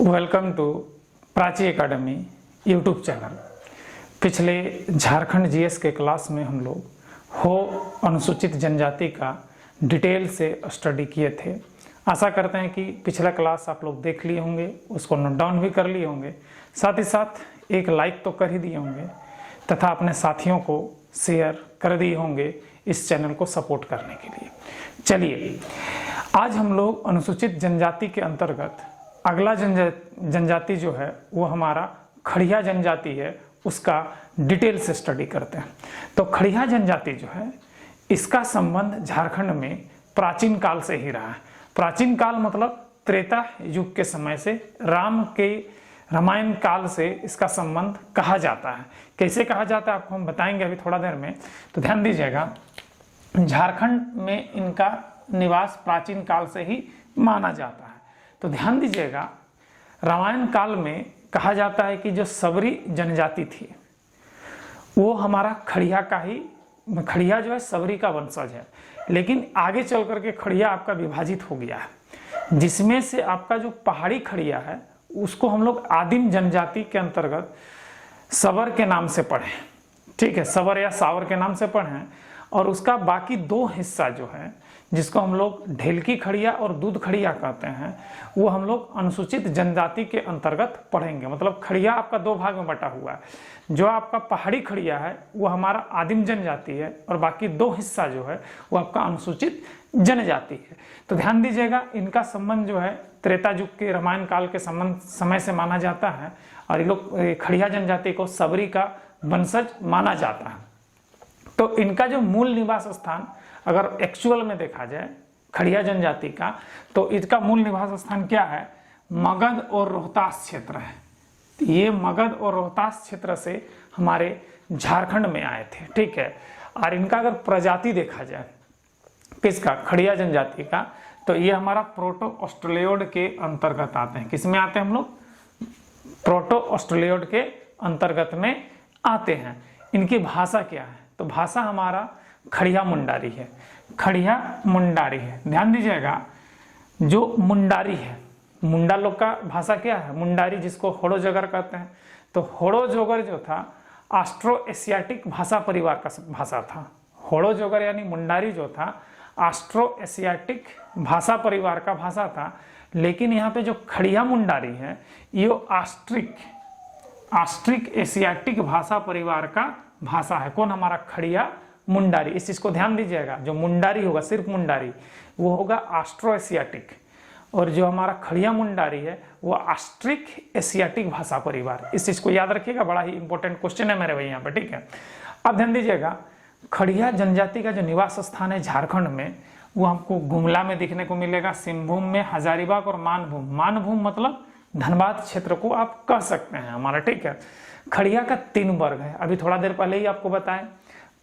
Welcome to Prachi academy YouTube channel. पिछले Jharkhand GS के class में हम लोग हो अनुसूचित जनजाति का डिटेल से स्टडी किए थे। आशा करते हैं कि पिछला क्लास आप लोग देख लिए होंगे, उसको नोट डाउन भी कर लिए होंगे, साथ ही साथ एक लाइक तो कर ही दिए होंगे तथा अपने साथियों को शेयर कर दिए होंगे इस चैनल को सपोर्ट करने के लिए। चलिए आज हम लोग अनुसूचित जनजाति के अंतर्गत अगला जनजाति जो है वो हमारा खड़िया जनजाति है, उसका डिटेल से स्टडी करते हैं। तो खड़िया जनजाति जो है इसका संबंध झारखंड में प्राचीन काल से ही रहा है। प्राचीन काल मतलब त्रेता युग के समय से, राम के रामायण काल से इसका संबंध कहा जाता है। कैसे कहा जाता है आपको हम बताएंगे अभी थोड़ा देर में। तो ध्यान दीजिएगा, झारखंड में इनका निवास प्राचीन काल से ही माना जाता है। तो ध्यान दीजिएगा, रामायण काल में कहा जाता है कि जो सबरी जनजाति थी वो हमारा खड़िया का ही, खड़िया जो है सबरी का वंशज है, लेकिन आगे चल करके खड़िया आपका विभाजित हो गया है, जिसमें से आपका जो पहाड़ी खड़िया है उसको हम लोग आदिम जनजाति के अंतर्गत सवर के नाम से पढ़े। ठीक है, सवर या सावर के नाम से पढ़े। और उसका बाकी दो हिस्सा जो है जिसको हम लोग ढेलकी खड़िया और दूध खड़िया कहते हैं, वो हम लोग अनुसूचित जनजाति के अंतर्गत पढ़ेंगे। मतलब खड़िया आपका दो भाग में बटा हुआ है। जो आपका पहाड़ी खड़िया है वो हमारा आदिम जनजाति है और बाकी दो हिस्सा जो है वो आपका अनुसूचित जनजाति है। तो ध्यान दीजिएगा, इनका संबंध जो है त्रेता युग के रामायण काल के संबंध समय से माना जाता है और ये लोग खड़िया जनजाति को सबरी का वंशज माना जाता है। तो इनका जो मूल निवास स्थान अगर एक्चुअल में देखा जाए खड़िया जनजाति का, तो इसका मूल निवास स्थान क्या है? मगध और रोहतास क्षेत्र है। ये मगध और रोहतास क्षेत्र से हमारे झारखंड में आए थे। ठीक है, और इनका अगर प्रजाति देखा जाए किसका, खड़िया जनजाति का, तो ये हमारा प्रोटो ऑस्ट्रेलियोड के अंतर्गत आते हैं। किसमें आते हैं हम लोग? प्रोटो ऑस्ट्रेलियोड के अंतर्गत में आते हैं। इनकी भाषा क्या है? तो भाषा हमारा खड़िया मुंडारी है। खड़िया मुंडारी है। ध्यान दीजिएगा, जो मुंडारी है, मुंडा लोग का भाषा क्या है? मुंडारी, जिसको होड़ो जोगर कहते हैं। तो होड़ो जोगर जो था ऑस्ट्रो एशियाटिक भाषा परिवार का भाषा था। होड़ो जोगर यानी मुंडारी जो था ऑस्ट्रो एशियाटिक भाषा परिवार का भाषा था। लेकिन यहाँ पे जो खड़िया मुंडारी है ये ऑस्ट्रिक एशियाटिक भाषा परिवार का भाषा है। कौन? हमारा खड़िया मुंडारी। इस चीज को ध्यान दीजिएगा, जो मुंडारी होगा सिर्फ मुंडारी वो होगा ऑस्ट्रो एशियाटिक, और जो हमारा खड़िया मुंडारी है वो ऑस्ट्रिक एशियाटिक भाषा परिवार। इस चीज को याद रखिएगा, बड़ा ही इंपॉर्टेंट क्वेश्चन है मेरे भाई यहाँ पे। ठीक है, अब ध्यान दीजिएगा, खड़िया जनजाति का जो निवास स्थान है झारखंड में वो हमको गुमला में देखने को मिलेगा, सिंहभूम में, हजारीबाग और मानभूम। मानभूम मतलब धनबाद क्षेत्र को आप कह सकते हैं हमारा। ठीक है, खड़िया का 3 वर्ग है, अभी थोड़ा देर पहले ही आपको बताएं।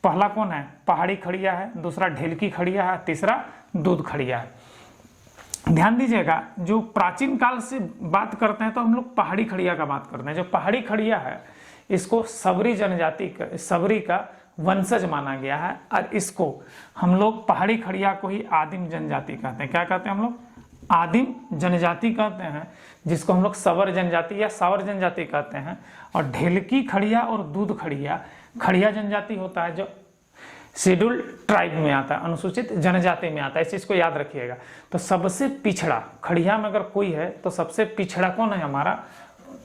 पहला कौन है? पहाड़ी खड़िया है, दूसरा ढेलकी खड़िया है, तीसरा दूध खड़िया है। ध्यान दीजिएगा, जो प्राचीन काल से बात करते हैं तो हम लोग पहाड़ी खड़िया का बात करते हैं। जो पहाड़ी खड़िया है इसको सबरी जनजाति का, सबरी का वंशज माना गया है, और इसको हम लोग पहाड़ी खड़िया को ही आदिम जनजाति कहते हैं। क्या कहते हैं हम लोग? आदिम जनजाति कहते हैं, जिसको हम लोग सवर जनजाति या सावर जनजाति कहते हैं। और ढेलकी खड़िया और दूध खड़िया खड़िया जनजाति होता है जो शेड्यूल ट्राइब में आता है, अनुसूचित जनजाति में आता है। इस चीज को याद रखिएगा। तो सबसे पिछड़ा खड़िया में अगर कोई है तो सबसे पिछड़ा कौन है? हमारा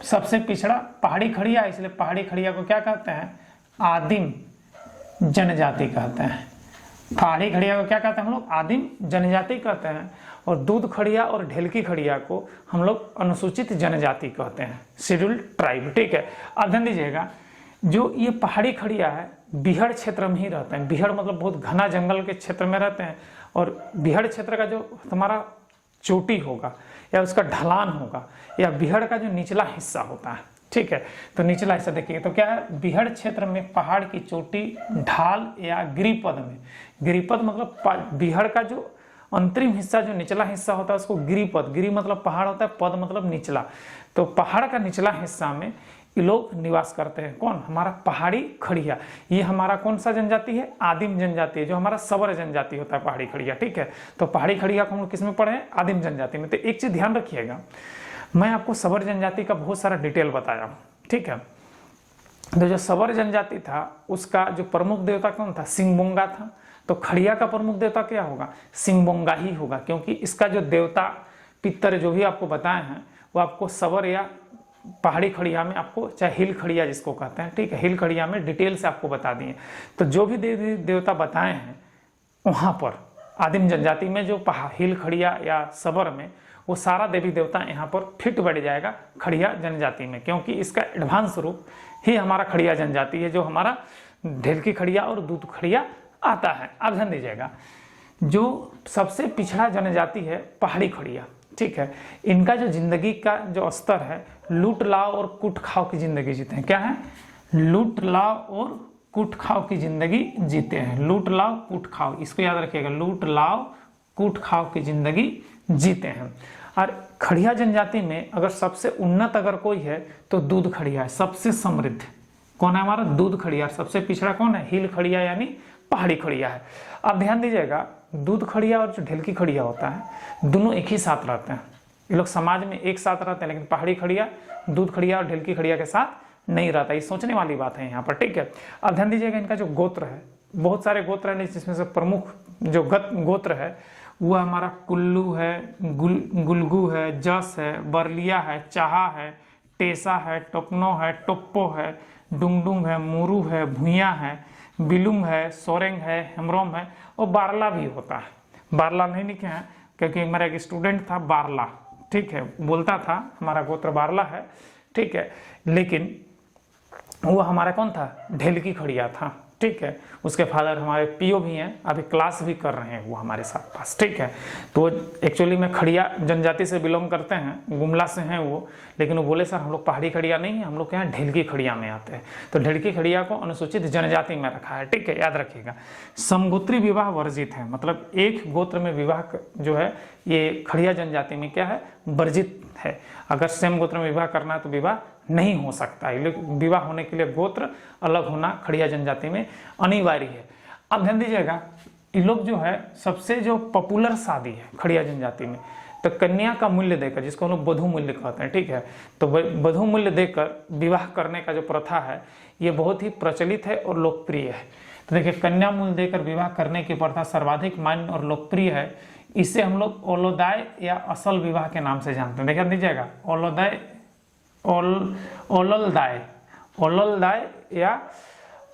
सबसे पिछड़ा पहाड़ी खड़िया, इसलिए पहाड़ी खड़िया को क्या कहते हैं? आदिम जनजाति कहते हैं। पहाड़ी खड़िया को क्या कहते हैं हम लोग? आदिम जनजाति कहते हैं। और दूध खड़िया और ढेलकी खड़िया को हम लोग अनुसूचित जनजाति कहते हैं, शेड्यूल ट्राइब। ठीक है, अब ध्यान दीजिएगा, जो ये पहाड़ी खड़िया है बिहड़ क्षेत्र में ही रहते हैं। बिहड़ मतलब बहुत घना जंगल के क्षेत्र में रहते हैं। और बिहड़ क्षेत्र का जो हमारा चोटी होगा या उसका ढलान होगा या बिहड़ का जो निचला हिस्सा होता है, ठीक है, तो निचला हिस्सा देखिए तो क्या है? बिहड़ क्षेत्र में पहाड़ की चोटी, ढाल या गिरिपद में, गिरिपद मतलब बिहड़ का जो अंतरिम हिस्सा, जो निचला हिस्सा होता है उसको गिरिपद, गिरि मतलब पहाड़ होता है, पद मतलब निचला। तो पहाड़ का निचला हिस्सा में ये लोग निवास करते हैं। कौन? हमारा पहाड़ी खड़िया। ये हमारा कौन सा जनजाति है? आदिम जनजाति है, जो हमारा सवर जनजाति होता है पहाड़ी खड़िया। ठीक है, तो पहाड़ी खड़िया को हम किस में पढ़े हैं? आदिम जनजाति में। तो एक चीज ध्यान रखिएगा, मैं आपको सबर जनजाति का बहुत सारा डिटेल बताया हूँ, ठीक है। तो जो सबर जनजाति था उसका जो प्रमुख देवता कौन था? सिंहबोंगा था। तो खड़िया का प्रमुख देवता क्या होगा? सिंहबोंगा ही होगा, क्योंकि इसका जो देवता पितर जो भी आपको बताए हैं वो आपको सबर या पहाड़ी खड़िया में आपको, चाहे हिल खड़िया जिसको कहते हैं, ठीक है, हिल खड़िया में डिटेल से आपको बता दिए। तो जो भी देवी देवता बताए हैं वहाँ पर आदिम जनजाति में जो हिल खड़िया या सबर में, वो सारा देवी देवता यहाँ पर फिट बैठ जाएगा खड़िया जनजाति में, क्योंकि इसका एडवांस रूप ही हमारा खड़िया जनजाति है, जो हमारा ढेलकी खड़िया और दूध खड़िया आता है। अब ध्यान दीजिएगा, जो सबसे पिछड़ा जनजाति है पहाड़ी खड़िया, ठीक है, इनका जो जिंदगी का जो स्तर है, लूट लाओ और कूट खाओ की जिंदगी जीते हैं। क्या है? लूट लाओ और कूट खाओ की जिंदगी जीते हैं। लूट लाओ कूट खाओ, इसको याद रखिएगा, लूट लाओ कूट खाओ की जिंदगी जीते हैं। और खड़िया जनजाति में अगर सबसे उन्नत अगर कोई है तो दूध खड़िया है, सबसे समृद्ध कौन है? हमारा दूध खड़िया। सबसे पिछड़ा कौन है? हिल खड़िया यानी पहाड़ी खड़िया है। अब ध्यान दीजिएगा, दूध खड़िया और जो ढेलकी खड़िया होता है दोनों एक ही साथ रहते हैं। ये लोग समाज में एक साथ रहते हैं, लेकिन पहाड़ी खड़िया दूध खड़िया और ढेलकी खड़िया के साथ नहीं रहता। ये सोचने वाली बात है यहाँ पर, ठीक है। अब ध्यान दीजिएगा, इनका जो गोत्र है, बहुत सारे गोत्र हैं, जिसमें से प्रमुख जो गोत्र है वो हमारा कुल्लू है, गुलगू है, जस है, बरलिया है, चाहा है, टेसा है, टोपनो है, टोप्पो है, डुंगडुंग है, मुरू है, भुइया है, बिलुंग है, सोरेंग है, हेमरोम है और बारला भी होता है। बारला नहीं लिखे हैं क्योंकि मेरा एक स्टूडेंट था बारला, ठीक है, बोलता था हमारा गोत्र बारला है, ठीक है, लेकिन वो हमारा कौन था? ढेलकी खड़िया था, ठीक है। उसके फादर हमारे पीओ भी हैं, अभी क्लास भी कर रहे हैं वो हमारे साथ पास, ठीक है। तो एक्चुअली में खड़िया जनजाति से बिलोंग करते हैं, गुमला से हैं वो, लेकिन वो बोले सर हम लोग पहाड़ी खड़िया नहीं है, हम लोग यहाँ ढेलकी खड़िया में आते हैं। तो ढेलकी खड़िया को अनुसूचित जनजाति में रखा है, ठीक है, याद रखिएगा। समगोत्री विवाह वर्जित है, मतलब एक गोत्र में विवाह जो है ये खड़िया जनजाति में क्या है? वर्जित है। अगर सेम गोत्र में विवाह करना है तो विवाह नहीं हो सकता है। विवाह होने के लिए गोत्र अलग होना खड़िया जनजाति में अनिवार्य है। अब ध्यान दीजिएगा, ये लोग जो है सबसे जो पॉपुलर शादी है खड़िया जनजाति में, तो कन्या का मूल्य देकर, जिसको हम लोग वधू मूल्य कहते हैं, ठीक है, तो वधू मूल्य देकर विवाह करने का जो प्रथा है ये बहुत ही प्रचलित है और लोकप्रिय है। तो देखिए, कन्या मूल्य देकर विवाह करने की प्रथा सर्वाधिक मान्य और लोकप्रिय है। इसे हम लोग ओलोदाय या असल विवाह के नाम से जानते हैं। ध्यान दीजिएगा, ओललदाय या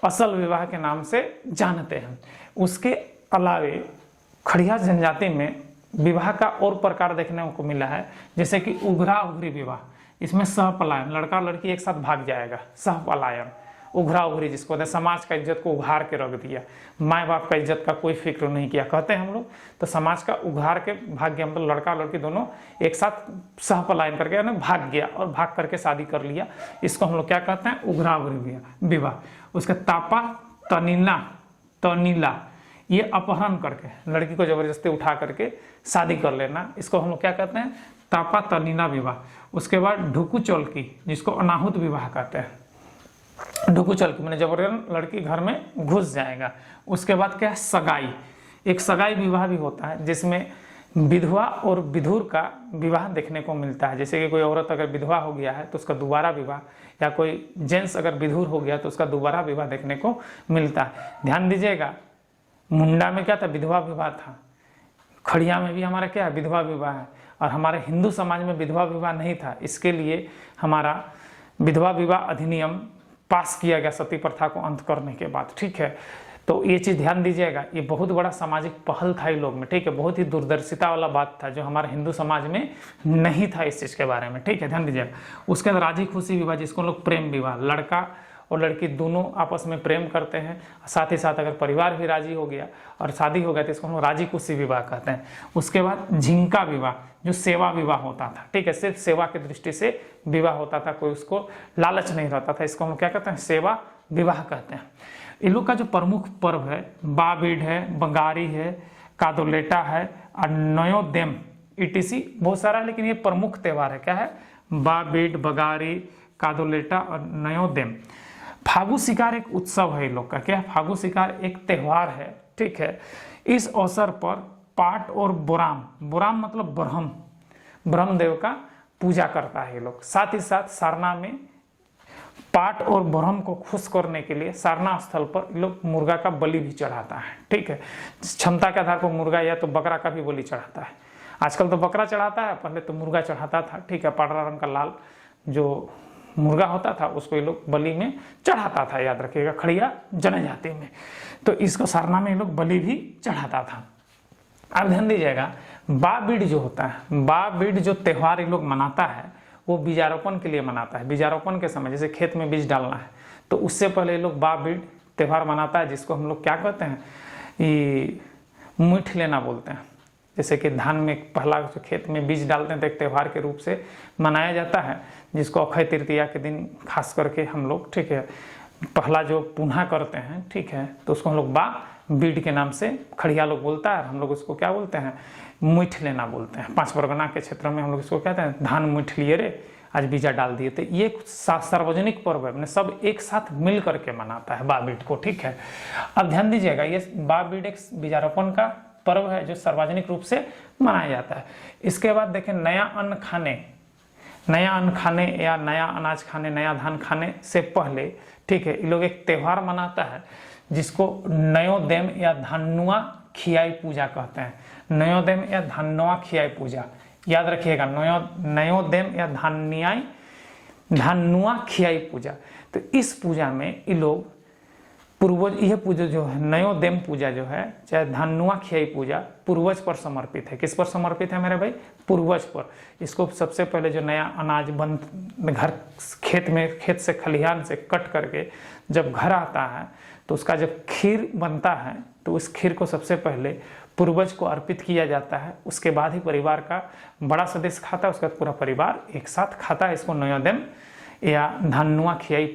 असल विवाह के नाम से जानते हैं। उसके अलावे खड़िया जनजाति में विवाह का और प्रकार देखने को मिला है, जैसे कि उघरा उघरी विवाह। इसमें सहपलायन, लड़का और लड़की एक साथ भाग जाएगा, सहपलायन। उघरा उघरी जिसको होता है, समाज का इज्जत को उघार के रख दिया, माँ बाप का इज्जत का कोई फिक्र नहीं किया, कहते हैं हम लोग। तो समाज का उघार के भाग गया, मतलब लड़का लड़की दोनों एक साथ सहपलायन करके यानी भाग गया और भाग करके शादी कर लिया, इसको हम लोग क्या कहते हैं? उघरा उघरी विवाह। उसके तापा तनीला, ये अपहरण करके लड़की को जबरदस्ती उठा करके शादी कर लेना, इसको हम लोग क्या कहते हैं? तापा तनीला विवाह। उसके बाद ढुकू चौलकी, जिसको अनाहुत विवाह कहते हैं। ढुकू चौलकी मैंने जबरदस्ती लड़की घर में घुस जाएगा। उसके बाद क्या है? सगाई। एक सगाई विवाह भी होता है, जिसमें विधवा और विधुर का विवाह देखने को मिलता है। जैसे कि कोई औरत अगर विधवा हो गया है तो उसका दोबारा विवाह, या कोई जेंट्स अगर विधुर हो गया तो उसका दोबारा विवाह देखने को मिलता है। ध्यान दीजिएगा, मुंडा में क्या था? विधवा विवाह था। खड़िया में भी हमारा क्या है? विधवा विवाह है। और हमारे हिंदू समाज में विधवा विवाह नहीं था, इसके लिए हमारा विधवा विवाह अधिनियम पास किया गया सती प्रथा को अंत करने के बाद, ठीक है। तो ये चीज़ ध्यान दीजिएगा, ये बहुत बड़ा सामाजिक पहल था इन लोग में, ठीक है, बहुत ही दूरदर्शिता वाला बात था जो हमारे हिंदू समाज में नहीं था इस चीज़ के बारे में, ठीक है, ध्यान दीजिएगा। उसके अंदर राजी खुशी विवाह, जिसको लोग प्रेम विवाह, लड़का और लड़की दोनों आपस में प्रेम करते हैं, साथ ही साथ अगर परिवार भी राजी हो गया और शादी हो गया तो इसको हम राजी खुशी विवाह कहते हैं। उसके बाद झिंका विवाह, जो सेवा विवाह होता था, ठीक है, सिर्फ सेवा की दृष्टि से विवाह होता था, कोई उसको लालच नहीं रहता था, इसको हम क्या कहते हैं? सेवा विवाह कहते हैं। इन लोग का जो प्रमुख पर्व है, बाबीड है, बंगारी है, कादोलेटा है और नयोदेम ईटीसी बहुत सारा है, लेकिन ये प्रमुख त्यौहार है। क्या है? बाबीड, बगारी, कादोलेटा और नयोदेम। फागु शिकार एक उत्सव है इन लोग का। क्या है? फागु शिकार एक त्यौहार है, ठीक है। इस अवसर पर पाट और बोराम, बोराम मतलब ब्रह्म देव का पूजा करता है ये लोग। साथ ही साथ सारना में पाट और ब्रह्म को खुश करने के लिए सारना स्थल पर लोग मुर्गा का बलि भी चढ़ाता है। ठीक है, क्षमता के आधार पर मुर्गा या तो बकरा का भी बलि चढ़ाता है। आजकल तो बकरा चढ़ाता है, पहले तो मुर्गा चढ़ाता था। ठीक है, पांडरा रंग का लाल जो मुर्गा होता था उसको ये लोग बलि में चढ़ाता था, याद रखिएगा, खड़िया जनजाति में। तो इसको सारना में ये लोग बलि भी चढ़ाता था। अब ध्यान दीजिएगा, बाबीड जो होता है, बाबीड जो त्यौहार ये लोग मनाता है वो बीजारोपण के लिए मनाता है। बीजारोपण के समय जैसे खेत में बीज डालना है तो उससे पहले ये लोग बाबीड त्यौहार मनाता है, जिसको हम लोग क्या कहते हैं, ये मीठ लेना बोलते हैं। जैसे कि धान में पहला जो खेत में बीज डालते हैं तो एक त्यौहार के रूप से मनाया जाता है, जिसको अक्षय तृतीया के दिन खास करके हम लोग, ठीक है, पहला जो पुनः करते हैं, ठीक है, तो उसको हम लोग बीड के नाम से खड़िया लोग बोलता है, हम लोग उसको क्या बोलते हैं, मीठ लेना बोलते हैं। 5 परगना के क्षेत्र में हम लोग इसको कहते हैं धान मीठ लिए रे, आज बीजा डाल दिए। तो ये सार्वजनिक पर्व है, सब एक साथ मिल करके मनाता है बाबीड को। ठीक है, अब ध्यान दीजिएगा, ये बाबीड एक बीजारोपण का पर्व है जो सार्वजनिक रूप से मनाया जाता है। इसके बाद देखें, नया अन्न खाने या नया अनाज खाने, नया धान खाने से पहले, ठीक है, ये लोग एक त्यौहार मनाता है जिसको नयोदेम या धानुआ खियाई पूजा कहते हैं। नयोदेम या धानुआ खियाई पूजा, याद रखिएगा, नयोदेम या धानुआ खियाई पूजा। तो इस पूजा में ये लोग पूर्वज, यह पूजा जो है नयोदेम पूजा जो है, चाहे धानुआ खियाई पूजा, पूर्वज पर समर्पित है। किस पर समर्पित है मेरे भाई, पूर्वज पर। इसको सबसे पहले जो नया अनाज घर खेत से खलिहान से कट करके जब घर आता है तो उसका जब खीर बनता है तो उस खीर को सबसे पहले पूर्वज को अर्पित किया जाता है। उसके बाद ही परिवार का बड़ा सदस्य खाता है, उसका पूरा परिवार एक साथ खाता है। इसको नयोदेम या धानुआ खियाई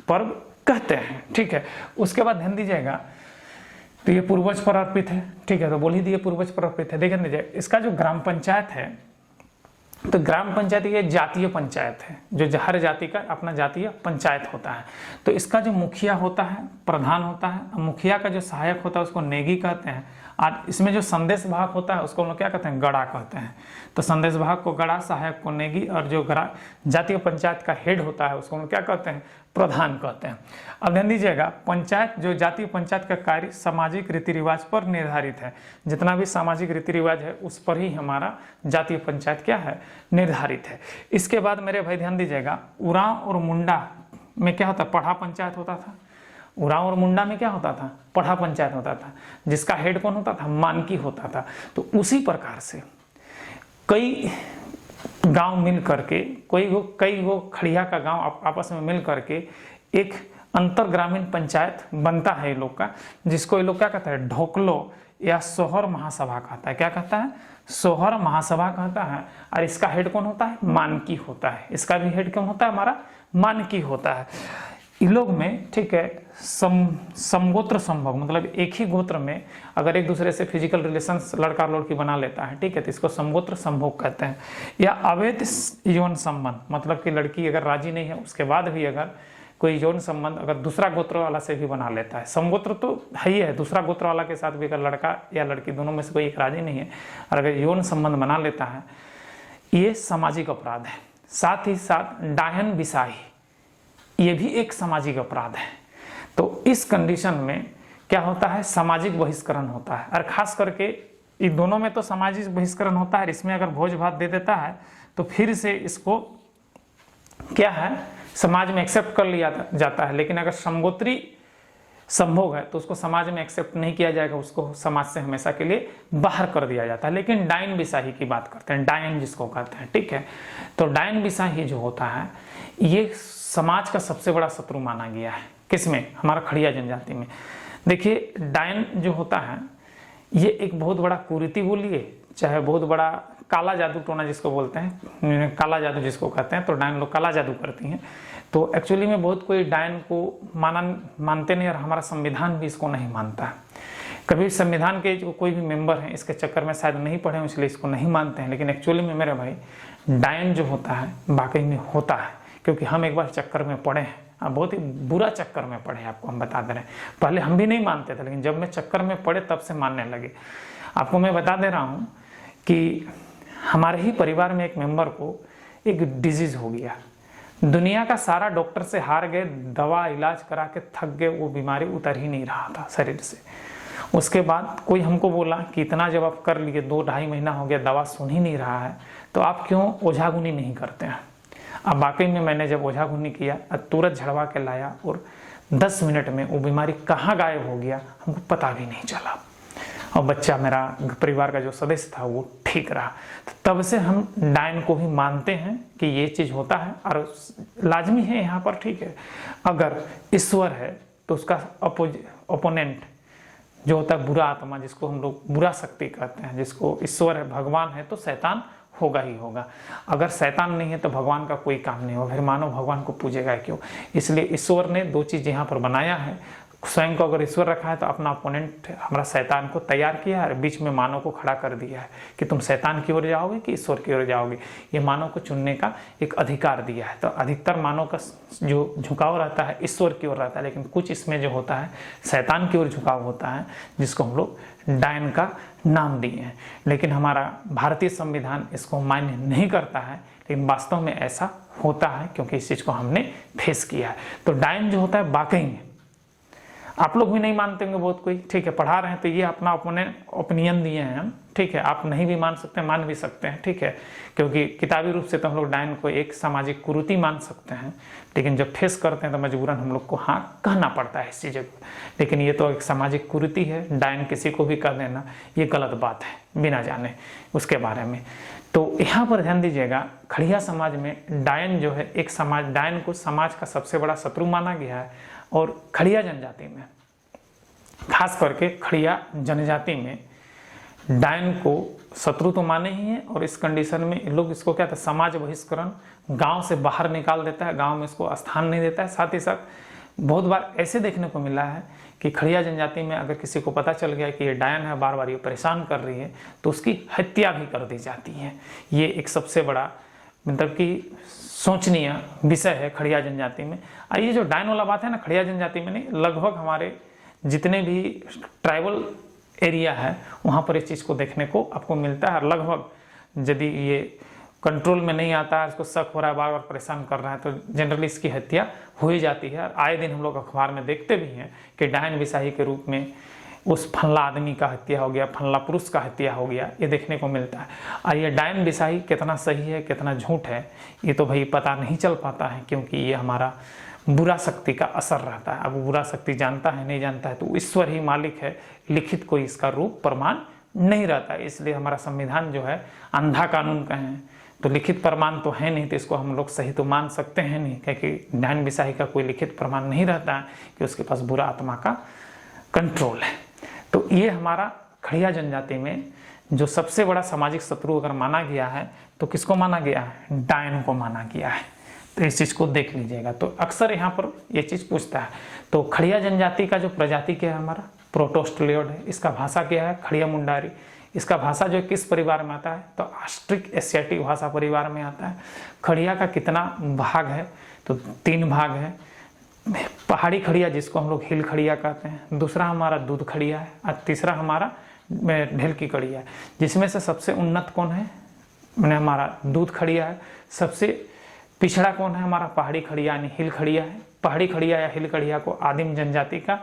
पर्व कहते हैं। ठीक है, उसके बाद ध्यान दीजिएगा, तो ये पूर्वज पर अर्पित है। ठीक है, तो बोल ही दिए पूर्वज पर अर्पित है। देखें दीजिए, इसका जो ग्राम पंचायत है, तो ग्राम पंचायत ये जातीय पंचायत है, जो हर जाति का अपना जातीय पंचायत होता है। तो इसका जो मुखिया होता है, प्रधान होता है, मुखिया का जो सहायक होता है उसको नेगी कहते हैं। और इसमें जो संदेश भाग होता है उसको हम लोग क्या कहते हैं, गड़ा कहते हैं। तो संदेश भाग को गड़ा, सहायक को नेगी, और जो जातीय पंचायत का हेड होता है उसको हम लोग क्या कहते हैं, प्रधान कहते हैं। अब ध्यान दीजिएगा, पंचायत जो जातीय पंचायत का कार्य सामाजिक रीति रिवाज पर निर्धारित है। जितना भी सामाजिक रीति रिवाज है उस पर ही हमारा जातीय पंचायत क्या है, निर्धारित है। इसके बाद मेरे भाई ध्यान दीजिएगा, उरांव और मुंडा में क्या होता, पढ़ा पंचायत होता था। उरांव और मुंडा में क्या होता था, पढ़ा पंचायत होता था, जिसका हेड कौन होता था, मानकी होता था। तो उसी प्रकार से कई गांव मिल करके, कई गो खड़िया का गांव आपस में मिल करके एक अंतर ग्रामीण पंचायत बनता है ये लोग का, जिसको ये लोग क्या कहता है, ढोकलो या सोहर महासभा कहता है। क्या कहता है, सोहर महासभा कहता है। और इसका हेड कौन होता है, मानकी होता है। इसका भी हेड कौन होता है, हमारा मानकी होता है। इन लोग में, ठीक है, समगोत्र संभोग, मतलब एक ही गोत्र में अगर एक दूसरे से फिजिकल रिलेशंस लड़का और लड़की बना लेता है, ठीक है, तो इसको समगोत्र संभोग कहते हैं। या अवैध यौन संबंध, मतलब कि लड़की अगर राजी नहीं है उसके बाद भी अगर कोई यौन संबंध अगर दूसरा गोत्र वाला से भी बना लेता है, समगोत्र तो है ही है, दूसरा गोत्र वाला के साथ भी अगर लड़का या लड़की दोनों में से कोई एक राजी नहीं है और अगर यौन संबंध बना लेता है, ये सामाजिक अपराध है। साथ ही साथ डायन बिसाही, ये भी एक सामाजिक अपराध है। तो इस कंडीशन में क्या होता है, सामाजिक बहिष्करण होता है। और खास करके इन दोनों में तो सामाजिक बहिष्करण होता है, इसमें अगर भोज भात दे देता है तो फिर से इसको क्या है, समाज में एक्सेप्ट कर लिया जाता है। लेकिन अगर समगोत्री संभोग है तो उसको समाज में एक्सेप्ट नहीं किया जाएगा, उसको समाज से हमेशा के लिए बाहर कर दिया जाता है। लेकिन डायन बिसाही की बात करते हैं, डायन जिसको कहते हैं, ठीक है, तो डायन बिसाही जो होता है ये समाज का सबसे बड़ा शत्रु माना गया है। किसमें, हमारा खड़िया जनजाति में। देखिए, डायन जो होता है ये एक बहुत बड़ा कुरीति बोलिए, चाहे बहुत बड़ा काला जादू टोना जिसको बोलते हैं, काला जादू जिसको कहते हैं, तो डायन लोग काला जादू करती हैं। तो एक्चुअली में बहुत कोई डायन को मानते नहीं, और हमारा संविधान भी इसको नहीं मानता है। कभी संविधान के जो कोई भी मेंबर हैं इसके चक्कर में शायद नहीं पढ़े, इसलिए इसको नहीं मानते हैं। लेकिन एक्चुअली में मेरे भाई डायन जो होता है वाकई में होता है, क्योंकि हम एक बार चक्कर में पड़े हैं, बहुत ही बुरा चक्कर में पड़े, आपको हम बता दे रहे हैं। पहले हम भी नहीं मानते थे, लेकिन जब मैं चक्कर में पड़े तब से मानने लगे। आपको मैं बता दे रहा हूँ कि हमारे ही परिवार में एक मेंबर को एक डिजीज हो गया। दुनिया का सारा डॉक्टर से हार गए, दवा इलाज करा के थक गए, वो बीमारी उतर ही नहीं रहा था शरीर से। उसके बाद कोई हमको बोला कि इतना जब आप कर लिए, 2-2.5 महीना हो गया, दवा सुन ही नहीं रहा है, तो आप क्यों ओझागुनी नहीं करते हैं। अब वाकई में मैंने जब ओझागुनी किया, तुरंत झड़वा के लाया और 10 मिनट में वो बीमारी कहाँ गायब हो गया हमको पता भी नहीं चला, और बच्चा, मेरा परिवार का जो सदस्य था, वो ठीक रहा। तो तब से हम डायन को ही मानते हैं कि ये चीज़ होता है और लाजमी है यहाँ पर, ठीक है। अगर ईश्वर है तो उसका ओपोनेंट जो होता है बुरा आत्मा, जिसको हम लोग बुरा शक्ति कहते हैं, जिसको ईश्वर है, भगवान है, तो शैतान होगा ही होगा। अगर शैतान नहीं है तो भगवान का कोई काम नहीं होगा, फिर मानव भगवान को पूजेगा क्यों। इसलिए ईश्वर ने 2 चीज़ यहाँ पर बनाया है। स्वयं को अगर ईश्वर रखा है तो अपना अपोनेंट हमारा शैतान को तैयार किया है और बीच में मानव को खड़ा कर दिया है कि तुम शैतान की ओर जाओगे कि ईश्वर की ओर जाओगे। ये मानव को चुनने का एक अधिकार दिया है। तो अधिकतर मानव का जो झुकाव रहता है ईश्वर की ओर रहता है, लेकिन कुछ इसमें जो होता है शैतान की ओर झुकाव होता है, जिसको हम लोग डायन का नाम दिए हैं। लेकिन हमारा भारतीय संविधान इसको मान्य नहीं करता है, लेकिन वास्तव में ऐसा होता है क्योंकि इस चीज़ को हमने फेस किया है। तो डायन जो होता है वाकई में, आप लोग भी नहीं मानते होंगे बहुत कोई, ठीक है, पढ़ा रहे हैं तो ये अपना ओपिनियन दिए हैं हम, ठीक है। आप नहीं भी मान सकते, मान भी सकते हैं, ठीक है, क्योंकि किताबी रूप से तो हम लोग डायन को एक सामाजिक कुरीति मान सकते हैं, लेकिन जब फेस करते हैं तो मजबूरन हम लोग को हाँ कहना पड़ता है इस चीज़ को। लेकिन ये तो एक सामाजिक कुरीति है, डायन किसी को भी कह देना ये गलत बात है बिना जाने उसके बारे में। तो यहाँ पर ध्यान दीजिएगा, खड़िया समाज में डायन जो है एक समाज, डायन को समाज का सबसे बड़ा शत्रु माना गया है। और खड़िया जनजाति में, खास करके खड़िया जनजाति में, डायन को शत्रु तो माने ही हैं। और इस कंडीशन में लोग इसको क्या था, समाज बहिष्करण, गांव से बाहर निकाल देता है, गांव में इसको स्थान नहीं देता है। साथ ही साथ बहुत बार ऐसे देखने को मिला है कि खड़िया जनजाति में अगर किसी को पता चल गया कि ये डायन है, बार बार ये परेशान कर रही है, तो उसकी हत्या भी कर दी जाती है। ये एक सबसे बड़ा मतलब कि सोचनीय विषय है खड़िया जनजाति में। और ये जो डायन वाला बात है ना, खड़िया जनजाति में नहीं, लगभग हमारे जितने भी ट्राइबल एरिया है वहाँ पर इस चीज़ को देखने को आपको मिलता है। और लगभग यदि ये कंट्रोल में नहीं आता है, इसको शक हो रहा है, बार बार परेशान कर रहा है, तो जनरली इसकी हत्या हो ही जाती है। और आए दिन हम लोग अखबार में देखते भी हैं कि डायन बिसाही के रूप में उस फल्ला आदमी का हत्या हो गया, फल्ला पुरुष का हत्या हो गया, ये देखने को मिलता है। और ये डायन बिसाही कितना सही है कितना झूठ है ये तो भाई पता नहीं चल पाता है, क्योंकि ये हमारा बुरा शक्ति का असर रहता है। अब बुरा शक्ति जानता है नहीं जानता है तो ईश्वर ही मालिक है, लिखित कोई इसका रूप प्रमाण नहीं रहता है। इसलिए हमारा संविधान जो है अंधा कानून कहें तो लिखित प्रमाण तो है नहीं, तो इसको हम लोग सही तो मान सकते हैं नहीं, क्योंकि डायन बिसाही का कोई लिखित प्रमाण नहीं रहता है कि उसके पास बुरा आत्मा का कंट्रोल है। तो ये हमारा खड़िया जनजाति में जो सबसे बड़ा सामाजिक शत्रु अगर माना गया है तो किसको माना गया है, डायन को माना गया है। तो इस चीज़ को देख लीजिएगा। तो अक्सर यहाँ पर ये चीज़ पूछता है। तो खड़िया जनजाति का जो प्रजाति क्या है हमारा, प्रोटोस्टलियोड है। इसका भाषा क्या है, खड़िया मुंडारी। इसका भाषा जो किस परिवार में आता है, तो ऑस्ट्रिक एशियाटिक भाषा परिवार में आता है। खड़िया का कितना भाग है, तो 3 भाग है। पहाड़ी खड़िया जिसको हम लोग हिल खड़िया कहते हैं, दूसरा हमारा दूध खड़िया है, और तीसरा हमारा ढेल की खड़िया है। जिसमें से सबसे उन्नत कौन है, मैंने हमारा दूध खड़िया है। सबसे पिछड़ा कौन है, हमारा पहाड़ी खड़िया यानी हिल खड़िया है। पहाड़ी खड़िया या हिल खड़िया को आदिम जनजाति का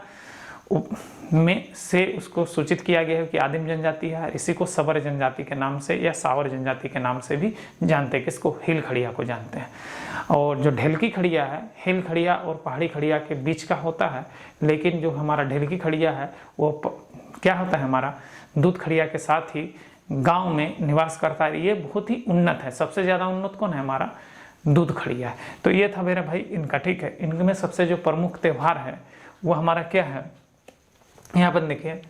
में से उसको सूचित किया गया है कि आदिम जनजाति है। इसी को सबर जनजाति के नाम से या सावर जनजाति के नाम से भी जानते हैं, किसको, हिल खड़िया को जानते हैं। और जो ढेलकी खड़िया है, हिल खड़िया और पहाड़ी खड़िया के बीच का होता है, लेकिन जो हमारा ढेलकी खड़िया है वो क्या होता है, हमारा दूध खड़िया के साथ ही गाँव में निवास करता है। ये बहुत ही उन्नत है। सबसे ज़्यादा उन्नत कौन है, हमारा दूध खड़िया है। तो ये था मेरे भाई इनका, ठीक है। इनमें सबसे जो प्रमुख त्यौहार है वो हमारा क्या है, यहाँ पर देखिए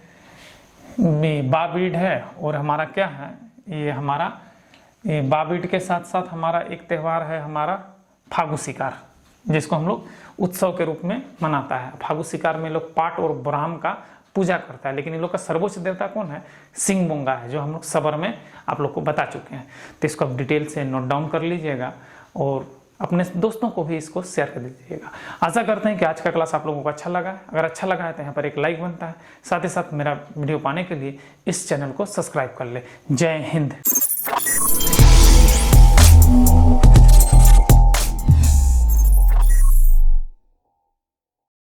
बाबीड है, और हमारा क्या है, ये हमारा बाबीड के साथ साथ हमारा एक त्यौहार है हमारा फागु शिकार, जिसको हम लोग उत्सव के रूप में मनाता है। फागु शिकार में लोग पाट और ब्राह्म का पूजा करता है, लेकिन इन लोग का सर्वोच्च देवता कौन है, सिंह बोंगा है, जो हम लोग सबर में आप लोग को बता चुके हैं। तो इसको आप डिटेल से नोट डाउन कर लीजिएगा और अपने दोस्तों को भी इसको शेयर कर दीजिएगा। आशा करते हैं कि आज का क्लास आप लोगों को अच्छा लगा है। अगर अच्छा लगा है तो यहाँ पर एक लाइक बनता है। साथ ही साथ मेरा वीडियो पाने के लिए इस चैनल को सब्सक्राइब कर ले। जय हिंद।